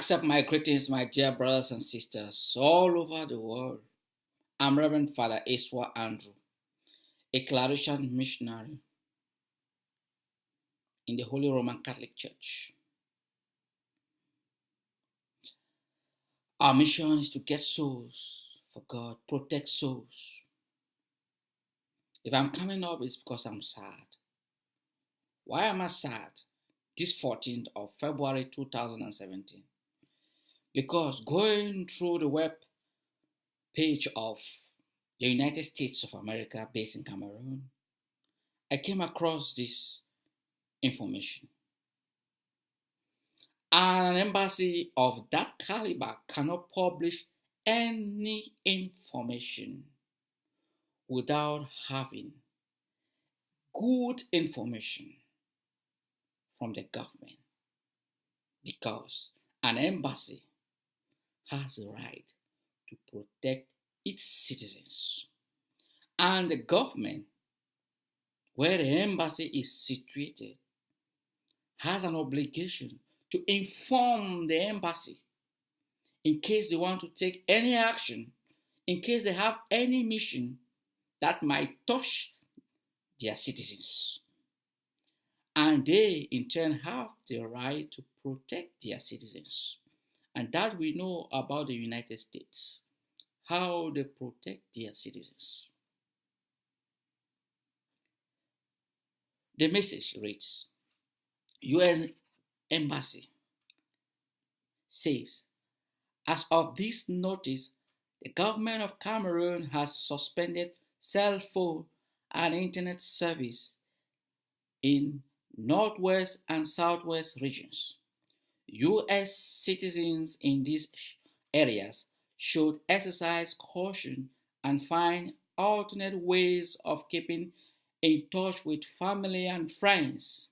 Accept my greetings, my dear brothers and sisters all over the world. I'm Reverend Father Esua Andrew, a Claretian missionary in the Holy Roman Catholic Church. Our mission is to get souls for God, protect souls. If I'm coming up, it's because I'm sad. Why am I sad? This 14th of February 2017. Because going through the web page of the United States of America based in Cameroon, I came across this information. An embassy of that caliber cannot publish any information without having good information from the government, because an embassy has the right to protect its citizens, and the government where the embassy is situated has an obligation to inform the embassy in case they want to take any action, in case they have any mission that might touch their citizens. And they in turn have the right to protect their citizens. And that we know about the United States, how they protect their citizens. The message reads, U.S. Embassy says, as of this notice, the government of Cameroon has suspended cell phone and internet service in Northwest and Southwest regions. U.S. citizens in these areas should exercise caution and find alternate ways of keeping in touch with family and friends.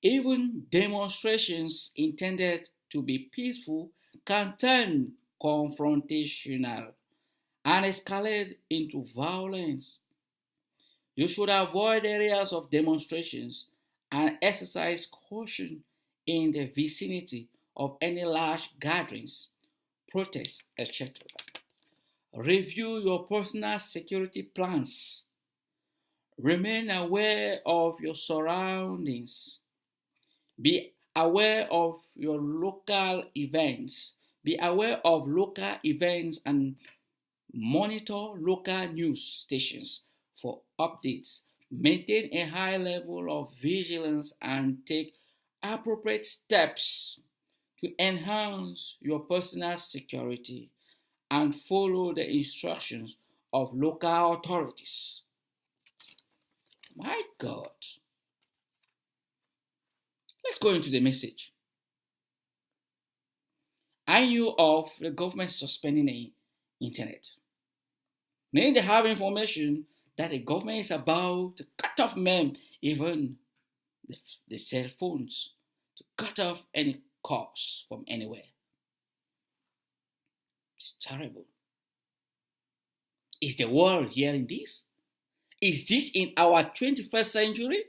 Even demonstrations intended to be peaceful can turn confrontational and escalate into violence. You should avoid areas of demonstrations and exercise caution in the vicinity of any large gatherings, protests, etc. Review your personal security plans. Remain aware of your surroundings. Be aware of your local events. Be aware of local events and monitor local news stations for updates. Maintain a high level of vigilance and take appropriate steps to enhance your personal security and follow the instructions of local authorities. My God. Let's go into the message. I knew of the government suspending the internet. Meaning they have information that the government is about to cut off men, even the cell phones, to cut off any calls from anywhere. It's terrible. Is the world hearing this? Is this in our 21st century?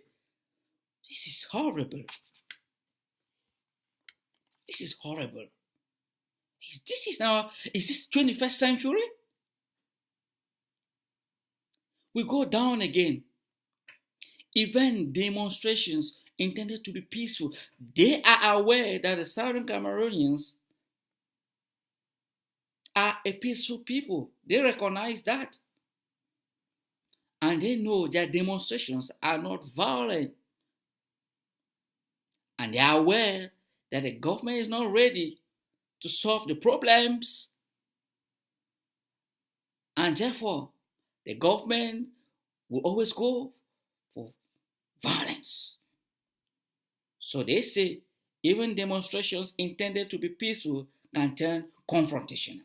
This is horrible. This is horrible. Is this 21st century? We go down again. Event demonstrations intended to be peaceful. They are aware that the Southern Cameroonians are a peaceful people. They recognize that. And they know their demonstrations are not violent. And they are aware that the government is not ready to solve the problems. And therefore, the government will always go for violence. So they say even demonstrations intended to be peaceful can turn confrontational.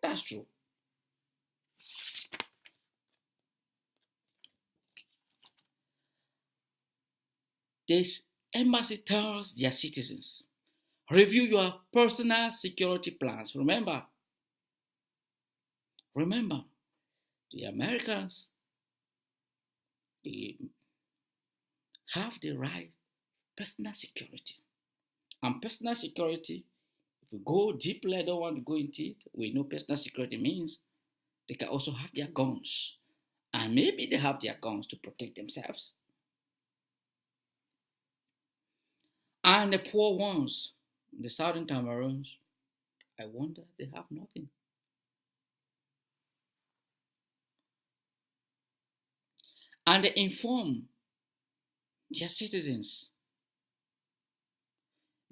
That's true. This embassy tells their citizens, review your personal security plans. Remember, the Americans, they have the right personal security. And personal security we go deeply, I don't want to go into it. We know personal security means they can also have their guns. And maybe they have their guns to protect themselves. And the poor ones, the southern Cameroons, I wonder, they have nothing. And they inform their citizens.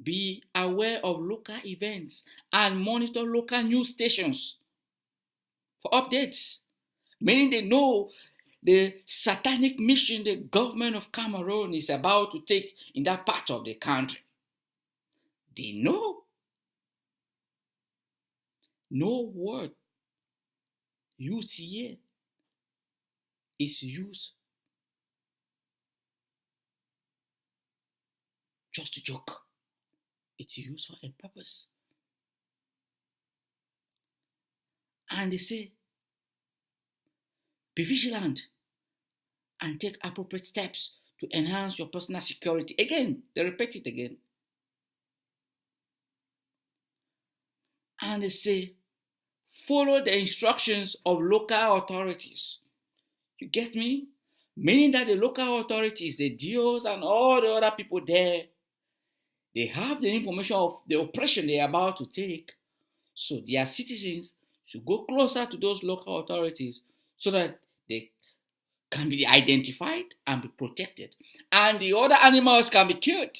Be aware of local events and monitor local news stations for updates. Meaning they know the satanic mission the government of Cameroon is about to take in that part of the country. They know. No word used here is used just to joke. It's used for a purpose. And they say, be vigilant and take appropriate steps to enhance your personal security. Again, they repeat it again. And they say, follow the instructions of local authorities. You get me? Meaning that the local authorities, the DOs and all the other people there, they have the information of the operation they are about to take. So their citizens should go closer to those local authorities so that they can be identified and be protected. And the other animals can be killed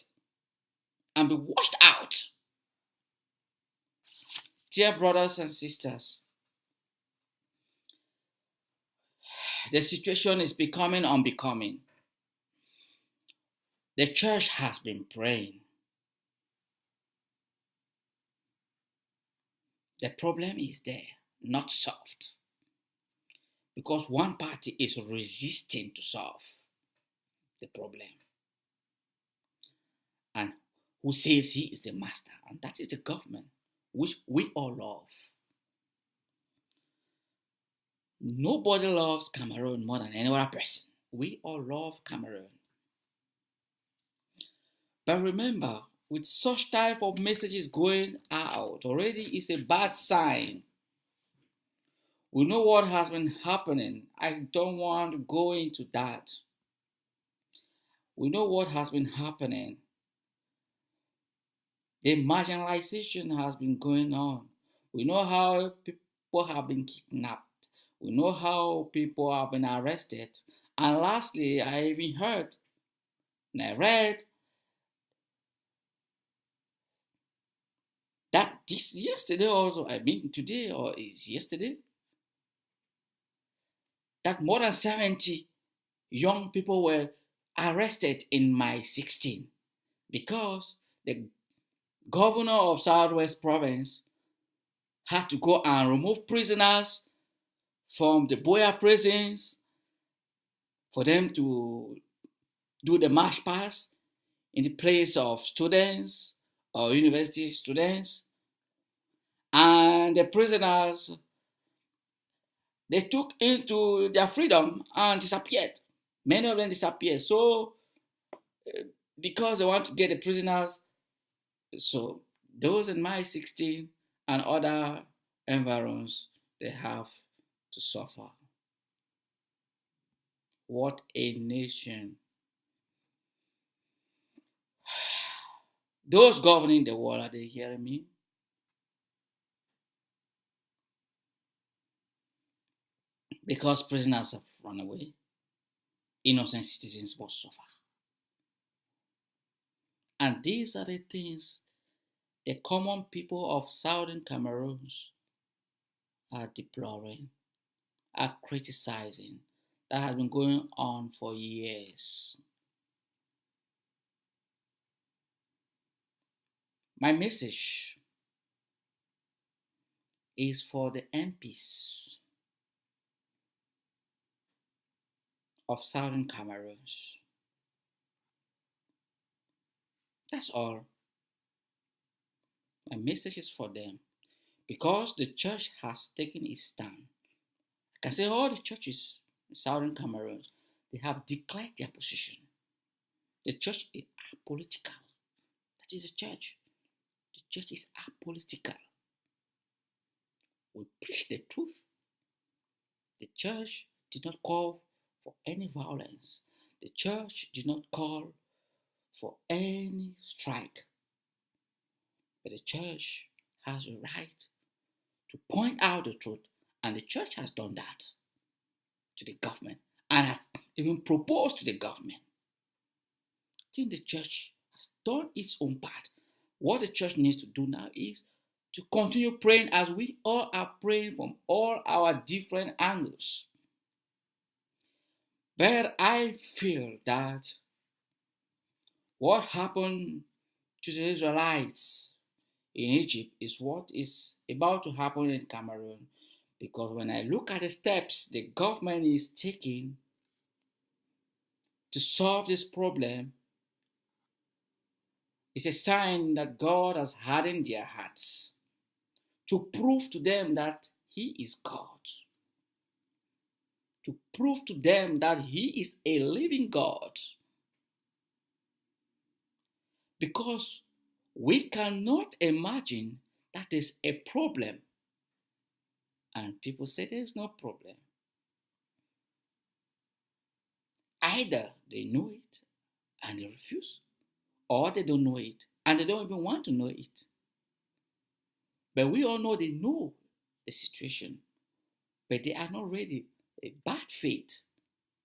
and be washed out. Dear brothers and sisters, the situation is becoming unbecoming. The church has been praying. The problem is there, not solved. Because one party is resisting to solve the problem. And who says he is the master? And that is the government, which we all love. Nobody loves Cameroon more than any other person. We all love Cameroon. But remember, with such type of messages going out, already is a bad sign. We know what has been happening. I don't want to go into that. We know what has been happening. The marginalization has been going on. We know how people have been kidnapped. We know how people have been arrested. And lastly, I even heard and I read that this yesterday also, today or is yesterday, that more than 70 young people were arrested in my 16 because the governor of Southwest Province had to go and remove prisoners from the Boya prisons for them to do the march pass in the place of students or university students. And the prisoners, they took into their freedom and disappeared. Many of them disappeared. So, because they want to get the prisoners, so those in my 16 and other environs, they have to suffer. What a nation. Those governing the world, are they hearing me? Because prisoners have run away, innocent citizens must suffer. And these are the things the common people of southern Cameroons are deploring, are criticizing, that has been going on for years. My message is for the MPs of southern Cameroons. That's all. My message is for them. Because the church has taken its stand. I can say all the churches in southern Cameroon, they have declared their position. The church is apolitical. That is the church. The church is apolitical. We preach the truth. The church did not call for any violence. The church did not call for any strike. But the church has a right to point out the truth, and the church has done that to the government and has even proposed to the government. I think the church has done its own part. What the church needs to do now is to continue praying as we all are praying from all our different angles. But I feel that what happened to the Israelites in Egypt is what is about to happen in Cameroon. Because when I look at the steps the government is taking to solve this problem, it's a sign that God has hardened their hearts to prove to them that He is God. To prove to them that He is a living God. Because we cannot imagine that there's a problem and people say there's no problem. Either they know it and they refuse, or they don't know it and they don't even want to know it. But we all know they know the situation, but they are not ready. A bad faith.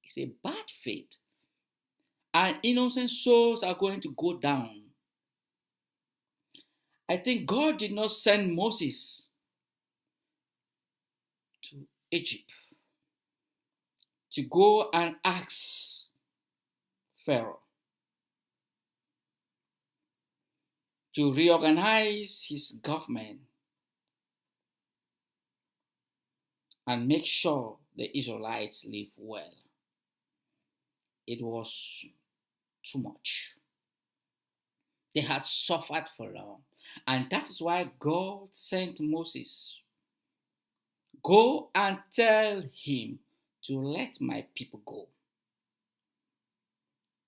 It's a bad faith. And innocent souls are going to go down. I think God did not send Moses to Egypt to go and ask Pharaoh to reorganize his government and make sure the Israelites live well. It was too much. They had suffered for long. And that is why God sent Moses. Go and tell him to let my people go.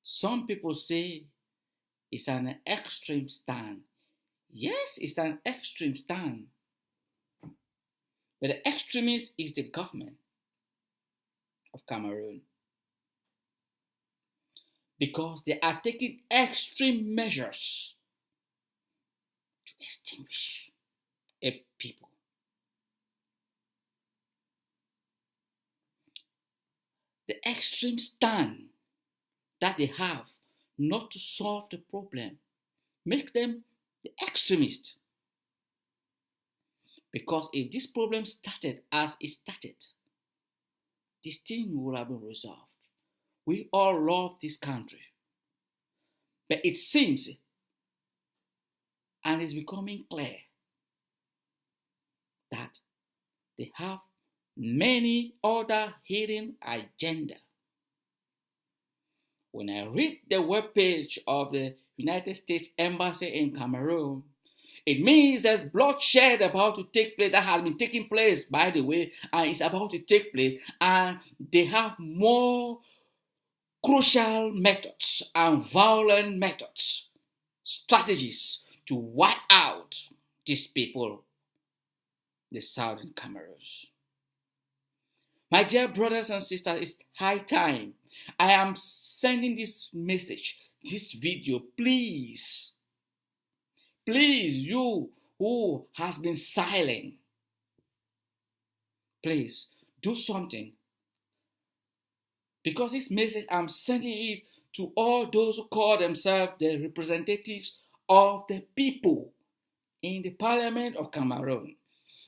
Some people say it's an extreme stand. Yes, it's an extreme stand. But the extremist is the government of Cameroon. Because they are taking extreme measures to extinguish a people. The extreme stand that they have not to solve the problem make them the extremists. Because if this problem started as it started, this thing would have been resolved. We all love this country. But it seems, and it's becoming clear, that they have many other hidden agenda. When I read the webpage of the United States Embassy in Cameroon, it means there's bloodshed about to take place, that has been taking place, by the way, and it's about to take place, and they have more crucial methods and violent methods, strategies to wipe out these people, the Southern Cameroons. My dear brothers and sisters, it's high time. I am sending this message, this video, please, you who has been silent, please do something. Because this message, I'm sending it to all those who call themselves the representatives of the people in the Parliament of Cameroon,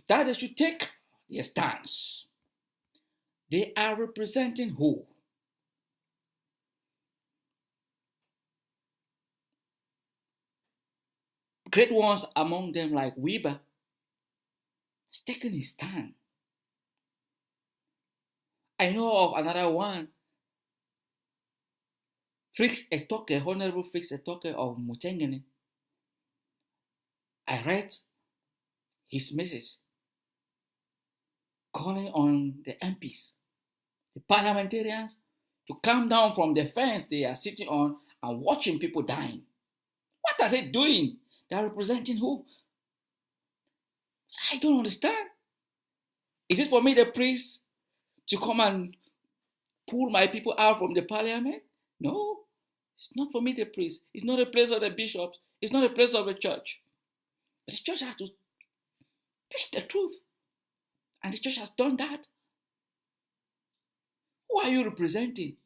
that they should take their stance. They are representing who? Great ones among them like Weber has taken his stand. I know of another one, Honorable Fix Etoke of Mutengene. I read his message calling on the MPs, the parliamentarians, to come down from the fence they are sitting on and watching people dying. What are they doing? They are representing who? I don't understand. Is it for me, the priest, to come and pull my people out from the parliament? No, it's not for me, the priest. It's not a place of the bishops. It's not a place of the church. But the church has to preach the truth. And the church has done that. Who are you representing?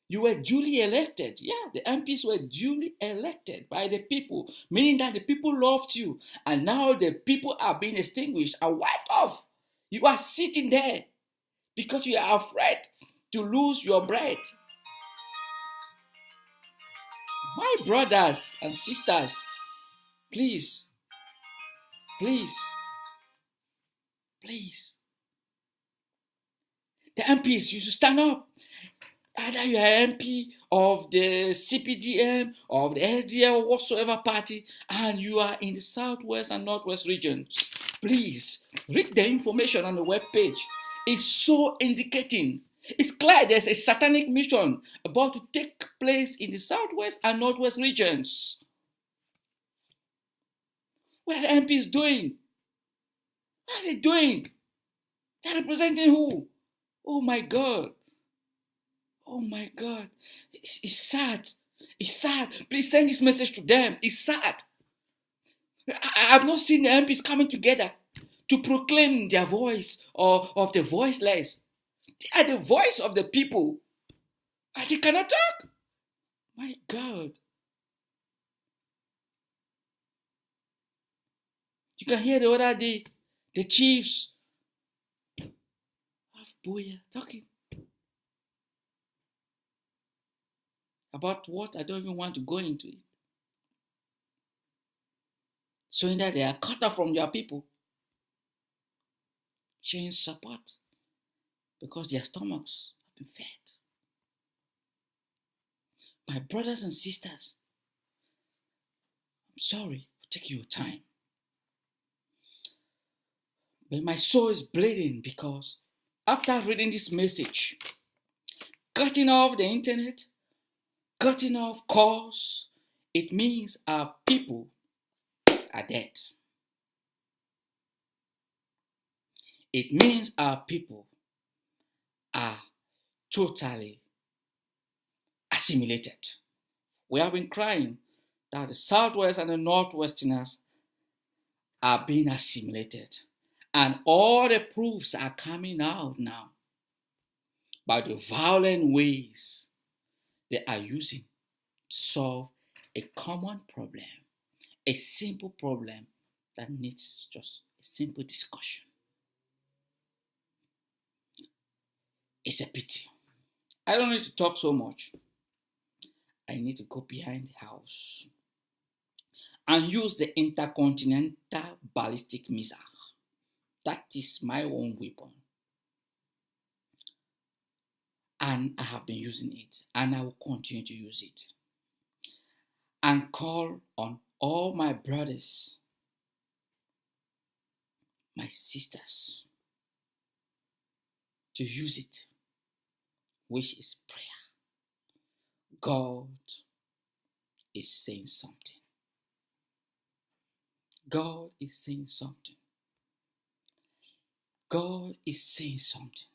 You were duly elected. Yeah, the MPs were duly elected by the people, meaning that the people loved you. And now the people are being extinguished and wiped off. You are sitting there because you are afraid to lose your bread. My brothers and sisters, please, please, please. The MPs, you should stand up. Either you are MP of the CPDM, of the LDL, or whatsoever party, and you are in the Southwest and Northwest regions, please read the information on the webpage. It's so indicating. It's clear there's a satanic mission about to take place in the Southwest and Northwest regions. What are the MPs doing? What are they doing? They're representing who? Oh my God. Oh my God. It's sad. It's sad. Please send this message to them. It's sad. I have not seen the MPs coming together to proclaim their voice or of the voiceless. They are the voice of the people. And they cannot talk. My God. You can hear the other day, the chiefs of Buya talking about what I don't even want to go into it. Showing that they are cut off from their people. Showing support because their stomachs have been fed. My brothers and sisters, I'm sorry for taking your time. But my soul is bleeding because after reading this message, cutting off the internet, cutting off calls, it means our people are dead. It means our people are totally assimilated. We have been crying that the Southwest and the Northwesterners are being assimilated. And all the proofs are coming out now about the violent ways they are using to solve a common problem, a simple problem that needs just a simple discussion. It's a pity. I don't need to talk so much. I need to go behind the house and use the intercontinental ballistic missile. That is my own weapon. And I have been using it, and I will continue to use it. And call on all my brothers, my sisters, to use it, which is prayer. God is saying something. God is saying something. God is saying something.